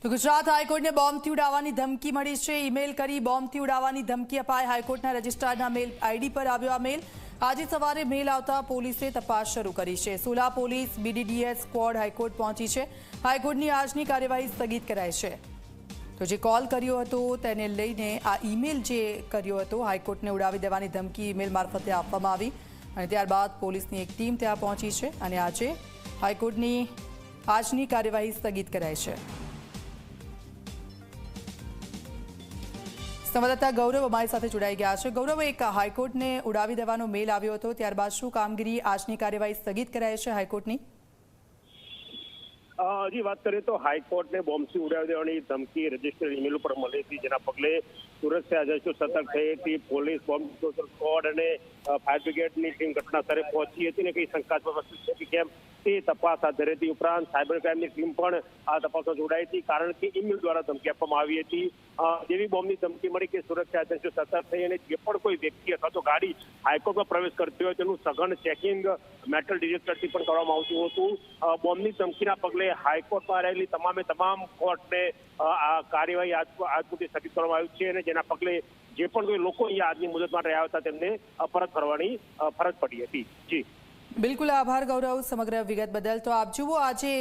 તો ગુજરાત હાઈકોર્ટને બોમ્બથી ઉડાવવાની ધમકી મળી છે। ઈમેલ કરી બોમ્બથી ઉડાવવાની ધમકી અપાઈ। હાઈકોર્ટના રજિસ્ટ્રારના મેલ આઈડી પર આવ્યો આ મેલ। આજે સવારે મેલ આવતા પોલીસે તપાસ શરૂ કરી છે। Sola police BDDS squad high court પહોંચી છે। હાઈકોર્ટની આજની કાર્યવાહી સ્થગિત કરાઈ છે। તો જે કોલ કર્યો હતો તેને લઈને આ ઈમેલ જે કર્યો હતો હાઈકોર્ટને ઉડાવી દેવાની ધમકી ઈમેલ મારફતે આપવામાં આવી અને ત્યારબાદ પોલીસની એક ટીમ ત્યાં પહોંચી છે અને આજે હાઈકોર્ટની આજની કાર્યવાહી સ્થગિત કરાઈ છે। સંવાદદાતા ગૌરવ અમારી સાથે જોડાઈ ગયા છે। ગૌરવ, એક હાઈકોર્ટને ઉડાવી દેવાનો મેલ આવ્યો હતો, ત્યારબાદ શું કામગીરી આજની કાર્યવાહી સ્થગિત કરાઈ છે હાઈકોર્ટની? હજી વાત કરીએ તો હાઈકોર્ટને બોમ્બથી ઉડાવી દેવાની ધમકી રજિસ્ટર ઈમેલ ઉપર મળી હતી, જેના પગલે સુરક્ષા એજન્સીઓ સતર્ક થઈ હતી। પોલીસ, બોમ્બ ડિસ્પોઝલ સ્ક્વોડ અને ફાયર બ્રિગેડની ટીમ ઘટના સ્થળે પહોંચી હતી અને કઈ શંકાસ્પદ વસ્તુ છે કે કેમ તે તપાસ હાથ ધરી હતી। ઉપરાંત સાયબર ક્રાઇમની ટીમ પણ આ તપાસમાં જોડાઈ હતી, કારણ કે ઈમેલ દ્વારા ધમકી આપવામાં આવી હતી। જેવી બોમ્બની ધમકી મળી કે સુરક્ષા એજન્સીઓ સતર્ક થઈ અને જે પણ કોઈ વ્યક્તિ અથવા તો ગાડી હાઈકોર્ટમાં પ્રવેશ કરતી હોય તેનું સઘન ચેકિંગ મેટલ ડિટેક્ટરથી પણ કરવામાં આવતું હતું। બોમ્બની ધમકીના પગલે હાઈકોર્ટમાં રહેલી તમામ કોર્ટને આ કાર્યવાહી આજ સુધી સ્થગિત કરવામાં આવી છે અને જેના પગલે જે પણ કોઈ લોકો અહીંયા આજની મુદત માટે રહ્યા હતા તેમને પરત ફરવાની ફરજ પડી હતી। જી બિલકુલ, આભાર ગૌરવ સમગ્ર વિગત બદલ। તો આપ જુઓ, આજે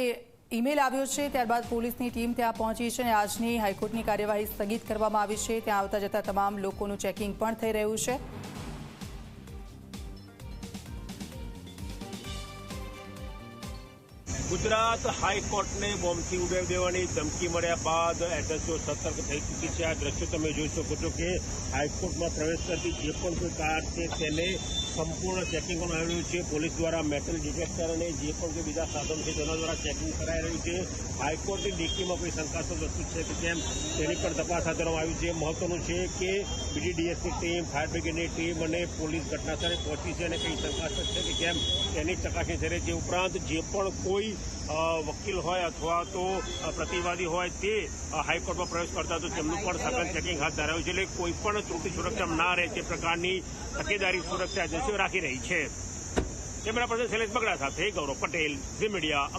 ઈમેલ આવ્યો છે, ત્યારબાદ પોલીસની ટીમ ત્યાં પહોંચી છે અને આજની હાઈકોર્ટની કાર્યવાહી સ્થગિત કરવામાં આવી છે। ત્યાં આવતા જતા તમામ લોકોનું ચેકિંગ પણ થઈ રહ્યું છે। ગુજરાત હાઈકોર્ટને બોમ્બથી ઉડાવી દેવાની ધમકી મળ્યા બાદ એજન્સીઓ સતર્ક થઈ ચૂકી છે। આ દ્રશ્યો તમે જોઈ શકો છો કે હાઈકોર્ટમાં પ્રવેશ કરતી જે પણ કોઈ કાર છે તેને સંપૂર્ણ ચેકિંગ કરવામાં આવી રહ્યું છે। પોલીસ દ્વારા મેટલ ડિટેક્ટર અને જે પણ કોઈ બીજા સાધનો છે તેના દ્વારા ચેકિંગ કરાઈ રહ્યું છે। હાઈકોર્ટની ડીકીમાં કોઈ શંકાસ્પદ વસ્તુ છે કે કેમ તેની પણ તપાસ હાથ ધરવામાં આવી છે। મહત્વનું છે કે બીડીડીએસની ટીમ, ફાયર બ્રિગેડની ટીમ અને પોલીસ ઘટનાસ્થળે પહોંચી છે અને કઈ શંકાસ્પદ છે કે કેમ તેની ચકાસણી થઈ રહી છે। ઉપરાંત જે પણ કોઈ વકીલ હોય અથવા તો પ્રતિવાદી હોય તે હાઈકોર્ટમાં પ્રવેશ કરતા તો તેમનું પણ સઘન ચેકિંગ હાથ ધરાયું છે। એટલે કોઈ પણ ત્રુટિ સુરક્ષા ના રહે તે પ્રકારની તકેદારી સુરક્ષા એજન્સીઓ રાખી રહી છે। કેમેરા પર્સન શૈલેષ બગડા સાથે ગૌરવ પટેલ, ઝી મીડિયા।